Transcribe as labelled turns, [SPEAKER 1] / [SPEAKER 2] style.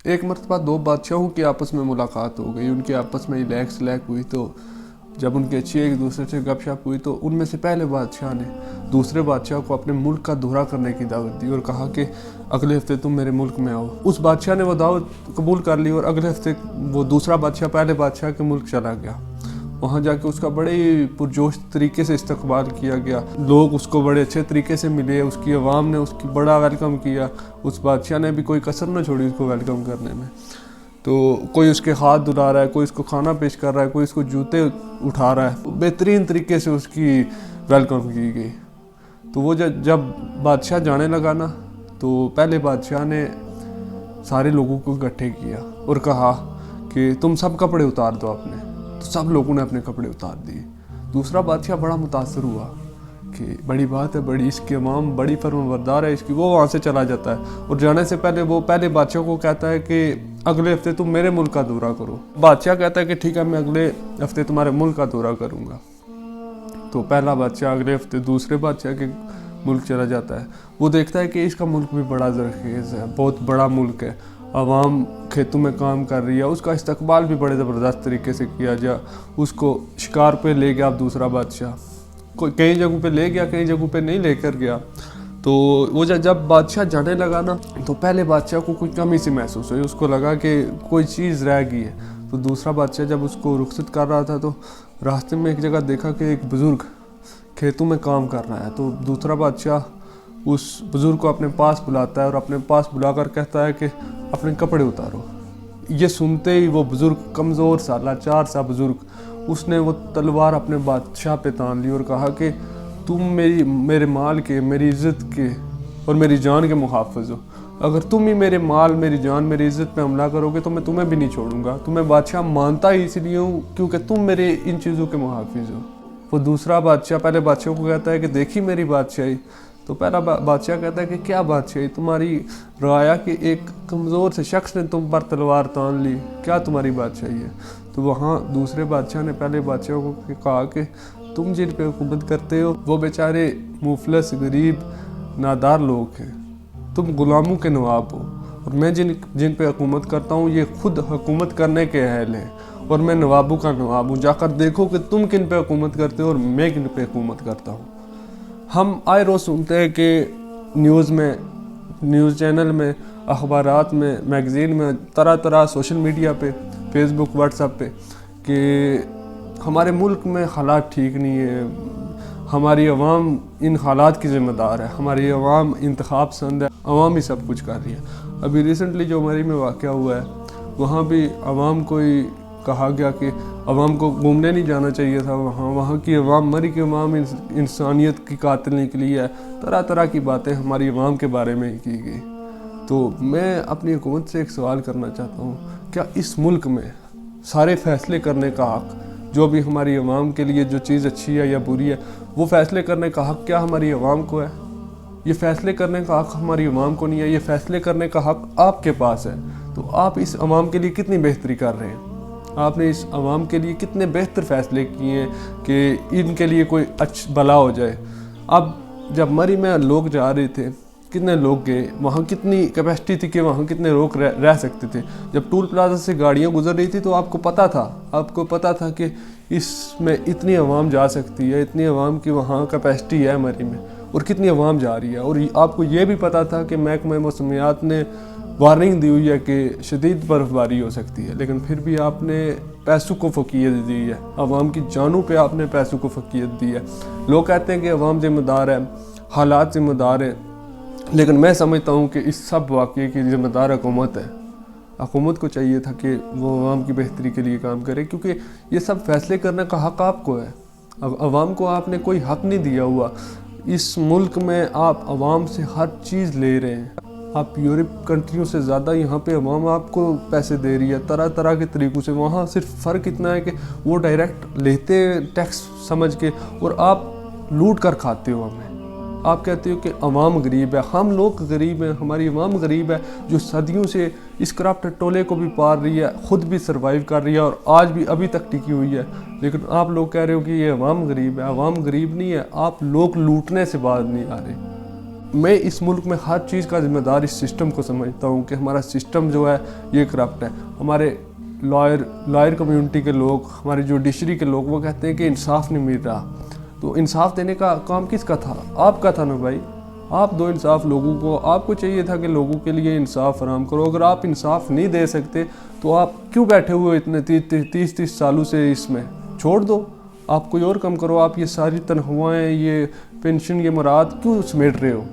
[SPEAKER 1] एक मरतबा दो बादशाहों की आपस में मुलाकात हो गई, उनके आपस में लैक हुई। तो जब उनकी अच्छी एक दूसरे से गपशप हुई तो उनमें से पहले बादशाह ने दूसरे बादशाह को अपने मुल्क का दौरा करने की दावत दी और कहा कि अगले हफ्ते तुम मेरे मुल्क में आओ। उस बादशाह ने वो दावत कबूल कर ली और अगले हफ्ते वो दूसरा बादशाह पहले बादशाह के मुल्क चला गया। वहाँ जाके उसका बड़े ही पुरजोश तरीके से इस्तकबाल किया गया, लोग उसको बड़े अच्छे तरीके से मिले, उसकी आवाम ने उसकी बड़ा वेलकम किया। उस बादशाह ने भी कोई कसर न छोड़ी उसको वेलकम करने में। तो कोई उसके हाथ धुला रहा है, कोई उसको खाना पेश कर रहा है, कोई उसको जूते उठा रहा है, बेहतरीन तरीके से उसकी वेलकम की गई। तो वो जब बादशाह जाने लगा ना, तो पहले बादशाह ने सारे लोगों को इकट्ठे किया और कहा कि तुम सब कपड़े उतार दो अपने। तो सब लोगों ने अपने कपड़े उतार दिए। दूसरा बादशाह बड़ा मुतासर हुआ कि बड़ी बात है, बड़ी इसकी अवाम बड़ी फरमाबरदार है इसकी। वो वहाँ से चला जाता है और जाने से पहले वो पहले बादशाह को कहता है कि अगले हफ्ते तुम मेरे मुल्क का दौरा करो। बादशाह कहता है कि ठीक है, मैं अगले हफ्ते तुम्हारे मुल्क का दौरा करूँगा। तो पहला बादशाह अगले हफ्ते दूसरे बादशाह के मुल्क चला जाता है। वो देखता है कि इसका मुल्क भी बड़ा ज़रख़ेज़ है, बहुत बड़ा मुल्क है, आवाम खेतों में काम कर रही है, उसका इस्तकबाल भी बड़े ज़बरदस्त तरीके से किया जा। उसको शिकार पे ले गया अब दूसरा बादशाह, कोई कई जगहों पे ले गया, कई जगहों पे नहीं लेकर गया। तो वो जब बादशाह जाने लगा ना, तो पहले बादशाह को कोई कमी सी महसूस हुई, उसको लगा कि कोई चीज़ रह गई है। तो दूसरा बादशाह जब उसको रुखसत कर रहा था तो रास्ते में एक जगह देखा कि एक बुज़ुर्ग खेतों में काम कर रहा है। तो दूसरा बादशाह उस बुज़ुर्ग को अपने पास बुलाता है और अपने पास बुलाकर कहता है कि अपने कपड़े उतारो। ये सुनते ही वो बुज़ुर्ग, कमज़ोर सा लाचार सा बुज़ुर्ग, उसने वो तलवार अपने बादशाह पे तान ली और कहा कि तुम मेरे माल के, मेरी इज़्ज़त के और मेरी जान के मुहाफ़िज़ हो। अगर तुम ही मेरे माल, मेरी जान, मेरी इज़्ज़त पे हमला करोगे तो मैं तुम्हें भी नहीं छोड़ूंगा। तुम्हें बादशाह मानता ही इसलिए हूँ क्योंकि तुम मेरे इन चीज़ों के मुहाफ़िज़ हो। वो दूसरा बादशाह पहले बादशाह को कहता है कि देखी मेरी बादशाही। तो पहला बादशाह कहता है कि क्या बादशाही, तुम्हारी राया कि एक कमज़ोर से शख्स ने तुम पर तलवार तान ली, क्या तुम्हारी बादशाही है। तो वहाँ दूसरे बादशाह ने पहले बादशाह को कहा कि तुम जिन पे हुकूमत करते हो वो बेचारे मुफलस, गरीब, नादार लोग हैं, तुम गुलामों के नवाब हो, और मैं जिन पे हुकूमत करता हूँ ये खुद हुकूमत करने के अहल हैं और मैं नवाबों का नवाब हूँ। जाकर देखो कि तुम किन पे हुकूमत करते हो और मैं किन पे हुकूमत करता हूँ। हम आए रोज़ सुनते हैं कि न्यूज़ में, न्यूज़ चैनल में, अखबारात में, मैगज़ीन में, तरह तरह सोशल मीडिया पे, फेसबुक, व्हाट्सएप पे कि हमारे मुल्क में हालात ठीक नहीं है, हमारी आवाम इन हालात की ज़िम्मेदार है, हमारी आवाम इंतखाब पसंद है, आवाम ही सब कुछ कर रही है। अभी रिसेंटली जो मरी में वाक़या हुआ है वहाँ भी आवाम को कहा गया कि अवाम को घूमने नहीं जाना चाहिए था। वहाँ की अवाम, मरी की अवाम इंसानियत की कातिल निकली है। तरह तरह की बातें हमारी अवाम के बारे में ही की गई। तो मैं अपनी हुकूमत से एक सवाल करना चाहता हूँ, क्या इस मुल्क में सारे फ़ैसले करने का हक़, जो भी हमारी अवाम के लिए जो चीज़ अच्छी है या बुरी है, वो फ़ैसले करने का हक़ क्या हमारी अवाम को है? ये फ़ैसले करने का हक़ हमारी अवाम को नहीं है, ये फ़ैसले करने का हक़ आपके पास है। तो आप इस अवाम के लिए कितनी बेहतरी कर रहे हैं? आपने इस अवाम के लिए कितने बेहतर फ़ैसले किए हैं कि इनके लिए कोई भला हो जाए। अब जब मरी में लोग जा रहे थे, कितने लोग गए, वहाँ कितनी कैपेसिटी थी कि वहाँ कितने लोग रह सकते थे। जब टूल प्लाजा से गाड़ियाँ गुजर रही थी तो आपको पता था कि इसमें इतनी आवाम जा सकती है, इतनी आवाम की वहाँ कैपेसिटी है मरी में, और कितनी आवाम जा रही है। और आपको ये भी पता था कि महकमा मौसमियात ने वार्निंग दी हुई है कि शदीद बर्फ़बारी हो सकती है, लेकिन फिर भी आपने पैसों को फ़कीयत दी है, आवाम की जानों पे आपने पैसों को फ़कीयत दी है। लोग कहते हैं कि आवाम ज़िम्मेदार है, हालात ज़िम्मेदार है, लेकिन मैं समझता हूँ कि इस सब वाक़े की ज़िम्मेदार हुकूमत है। हुकूमत को चाहिए था कि वो आवाम की बेहतरी के लिए काम करे, क्योंकि ये सब फ़ैसले करने का हक़ आपको है। आवाम को आपने कोई हक़ नहीं दिया हुआ। इस मुल्क में आप आवाम से हर चीज़ ले रहे हैं। आप यूरोप कंट्रियों से ज़्यादा यहाँ पे अवाम आपको पैसे दे रही है तरह तरह के तरीक़ों से। वहाँ सिर्फ फ़र्क इतना है कि वो डायरेक्ट लेते हैं टैक्स समझ के, और आप लूट कर खाते हो हमें। आप कहते हो कि अवाम गरीब है, हम लोग गरीब हैं, हमारी अवाम गरीब है जो सदियों से इस करप्ट टोले को भी पार रही है, ख़ुद भी सर्वाइव कर रही है और आज भी अभी तक टिकी हुई है। लेकिन आप लोग कह रहे हो कि ये अवाम गरीब है। अवाम गरीब नहीं है, आप लोग लूटने से बाज नहीं आ रहे। मैं इस मुल्क में हर चीज़ का ज़िम्मेदार इस सिस्टम को समझता हूँ कि हमारा सिस्टम जो है ये करप्ट है। हमारे लॉयर कम्युनिटी के लोग, हमारे जुडिशरी के लोग, वो कहते हैं कि इंसाफ नहीं मिल रहा। तो इंसाफ देने का काम किसका था? आपका था ना भाई। आप दो इंसाफ लोगों को। आपको चाहिए था कि लोगों के लिए इंसाफ फराहम करो। अगर आप इंसाफ नहीं दे सकते तो आप क्यों बैठे हुए इतने 30 सालों से इसमें? छोड़ दो, आप कोई और काम करो। आप ये सारी तनख्वाहें, ये पेंशन, ये मुराद क्यों समेट रहे हो?